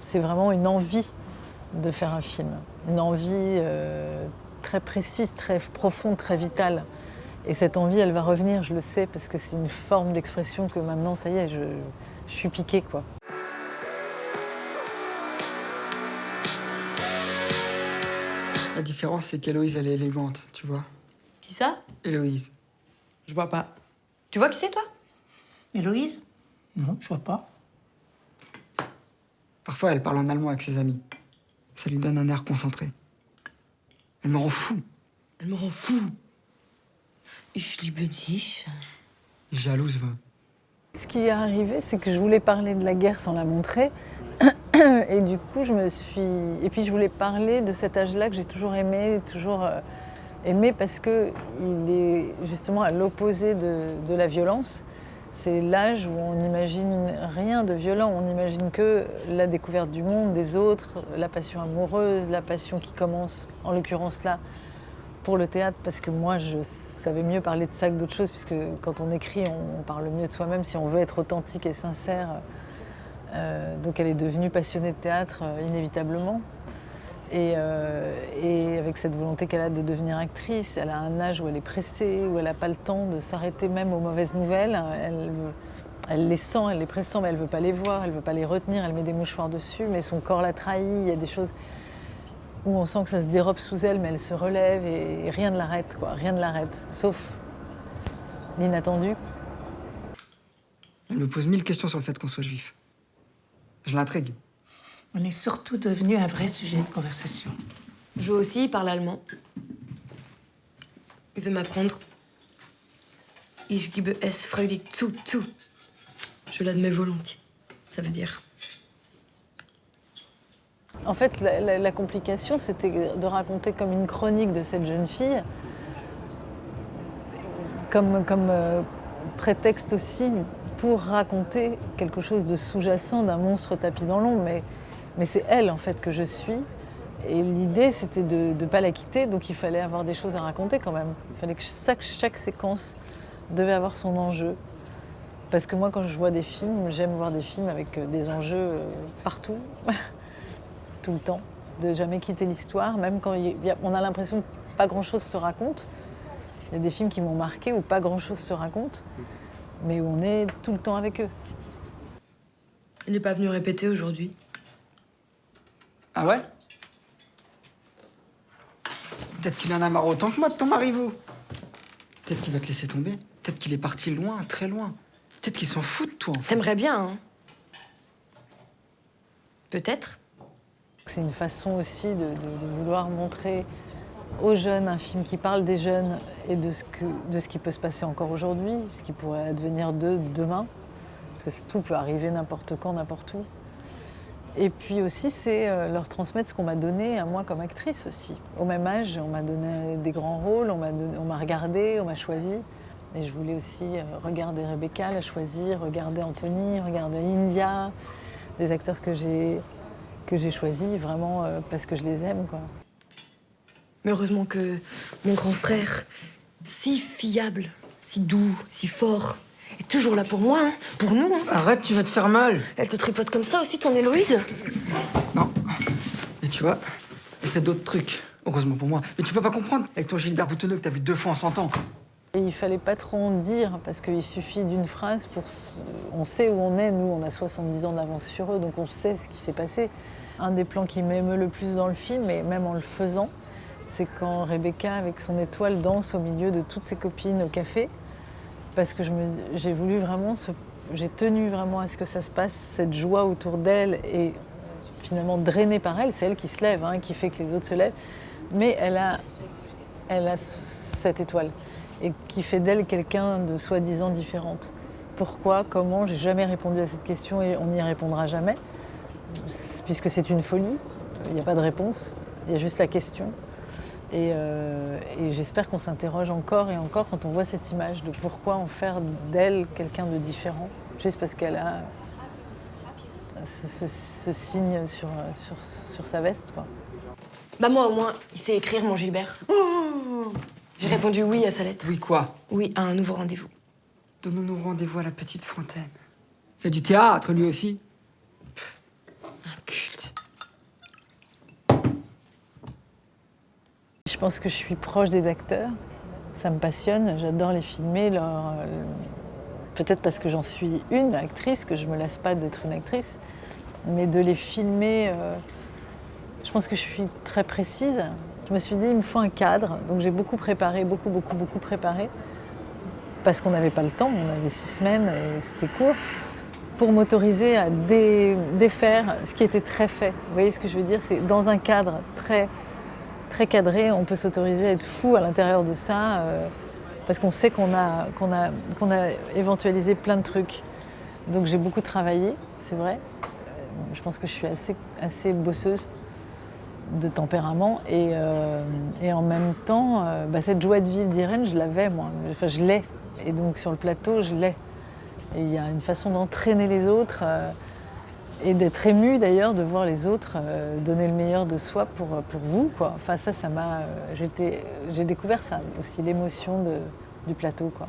C'est vraiment une envie de faire un film. Une envie très précise, très profonde, très vitale. Et cette envie, elle va revenir, je le sais, parce que c'est une forme d'expression que maintenant, ça y est, je suis piquée, quoi. La différence, c'est qu'Héloïse, elle est élégante, tu vois. Qui ça? Héloïse. Je vois pas. Tu vois qui c'est, toi? Héloïse? Non, je vois pas. Parfois, elle parle en allemand avec ses amis. Ça lui donne un air concentré. Elle me rend fou. Elle me rend fou. Ich liebe dich. Jalouse, va. Ce qui est arrivé, c'est que je voulais parler de la guerre sans la montrer. Et du coup, Et puis, je voulais parler de cet âge-là que j'ai toujours aimé, aimé parce qu'il est justement à l'opposé de la violence. C'est l'âge où on n'imagine rien de violent, on n'imagine que la découverte du monde, des autres, la passion amoureuse, la passion qui commence, en l'occurrence là, pour le théâtre, parce que moi je savais mieux parler de ça que d'autres choses, puisque quand on écrit, on parle mieux de soi-même si on veut être authentique et sincère. Donc elle est devenue passionnée de théâtre inévitablement. Et avec cette volonté qu'elle a de devenir actrice, elle a un âge où elle est pressée, où elle n'a pas le temps de s'arrêter même aux mauvaises nouvelles. Elle les sent, elle les pressent, mais elle ne veut pas les voir, elle ne veut pas les retenir, elle met des mouchoirs dessus, mais son corps la trahit. Il y a des choses où on sent que ça se dérobe sous elle, mais elle se relève et rien ne l'arrête, quoi. Rien ne l'arrête, sauf l'inattendu. Elle me pose 1000 questions sur le fait qu'on soit juif. Je l'intrigue. On est surtout devenu un vrai sujet de conversation. Jo aussi, il parle allemand. Il veut m'apprendre. Ich gebe es freudig zu. Je l'admets volontiers. Ça veut dire... En fait, la complication, c'était de raconter comme une chronique de cette jeune fille, comme prétexte aussi pour raconter quelque chose de sous-jacent, d'un monstre tapis dans l'ombre. Mais c'est elle, en fait, que je suis. Et l'idée, c'était de ne pas la quitter, donc il fallait avoir des choses à raconter quand même. Il fallait que chaque séquence devait avoir son enjeu. Parce que moi, quand je vois des films, j'aime voir des films avec des enjeux partout, tout le temps, de jamais quitter l'histoire, même quand on a l'impression que pas grand-chose se raconte. Il y a des films qui m'ont marqué où pas grand-chose se raconte, mais où on est tout le temps avec eux. Il n'est pas venu répéter aujourd'hui. Ah ouais? Peut-être qu'il en a marre autant que moi de ton mari, vous. Peut-être qu'il va te laisser tomber. Peut-être qu'il est parti loin, très loin. Peut-être qu'il s'en fout de toi, en fait. T'aimerais bien, hein? Peut-être. C'est une façon aussi de vouloir montrer aux jeunes un film qui parle des jeunes et de ce qui peut se passer encore aujourd'hui, ce qui pourrait advenir d'eux demain. Parce que tout peut arriver n'importe quand, n'importe où. Et puis aussi, c'est leur transmettre ce qu'on m'a donné à moi comme actrice aussi. Au même âge, on m'a donné des grands rôles, on m'a regardé, on m'a choisi. Et je voulais aussi regarder Rebecca, la choisir, regarder Anthony, regarder India, des acteurs que j'ai choisis vraiment parce que je les aime, quoi. Mais heureusement que mon grand frère, si fiable, si doux, si fort, est toujours là pour moi, hein, pour nous. Hein. Arrête, tu vas te faire mal. Elle te tripote comme ça aussi, ton Héloïse? Non. Mais tu vois, elle fait d'autres trucs. Heureusement pour moi. Mais tu peux pas comprendre avec ton Gilbert Boutonneux que t'as vu 2 fois en 100 ans. Et il fallait pas trop en dire, parce qu'il suffit d'une phrase pour... On sait où on est, nous, on a 70 ans d'avance sur eux, donc on sait ce qui s'est passé. Un des plans qui m'émeut le plus dans le film, et même en le faisant, c'est quand Rebecca, avec son étoile, danse au milieu de toutes ses copines au café. Parce que j'ai voulu vraiment... J'ai tenu vraiment à ce que ça se passe, cette joie autour d'elle, et finalement drainée par elle, c'est elle qui se lève, hein, qui fait que les autres se lèvent. Mais elle a cette étoile. Et qui fait d'elle quelqu'un de soi-disant différente. Pourquoi, comment, j'ai jamais répondu à cette question et on n'y répondra jamais, puisque c'est une folie, il n'y a pas de réponse, il y a juste la question. Et j'espère qu'on s'interroge encore et encore quand on voit cette image de pourquoi en faire d'elle quelqu'un de différent, juste parce qu'elle a ce signe sur sa veste, quoi. Bah moi, au moins, il sait écrire, mon Gilbert. J'ai répondu oui à sa lettre. Oui, quoi? Oui à un nouveau rendez-vous. Donnons-nous rendez-vous à la petite fontaine. Fait du théâtre, lui aussi. Un culte. pense que je suis proche des acteurs. Ça me passionne, j'adore les filmer. Peut-être parce que j'en suis une actrice, que je ne me lasse pas d'être une actrice. Mais de les filmer, je pense que je suis très précise. Je me suis dit, il me faut un cadre. Donc j'ai beaucoup préparé, beaucoup préparé. Parce qu'on n'avait pas le temps, on avait 6 semaines et c'était court. Pour m'autoriser à défaire ce qui était très fait. Vous voyez ce que je veux dire? C'est dans un cadre très cadré, on peut s'autoriser à être fou à l'intérieur de ça, parce qu'on sait qu'on a éventualisé plein de trucs. Donc j'ai beaucoup travaillé, c'est vrai. Je pense que je suis assez bosseuse de tempérament et en même temps, cette joie de vivre d'Irène, je l'avais moi. Enfin, je l'ai. Et donc sur le plateau, je l'ai. Et il y a une façon d'entraîner les autres et d'être ému d'ailleurs de voir les autres donner le meilleur de soi pour vous, quoi. Enfin ça m'a... j'ai découvert ça aussi, l'émotion du plateau, quoi.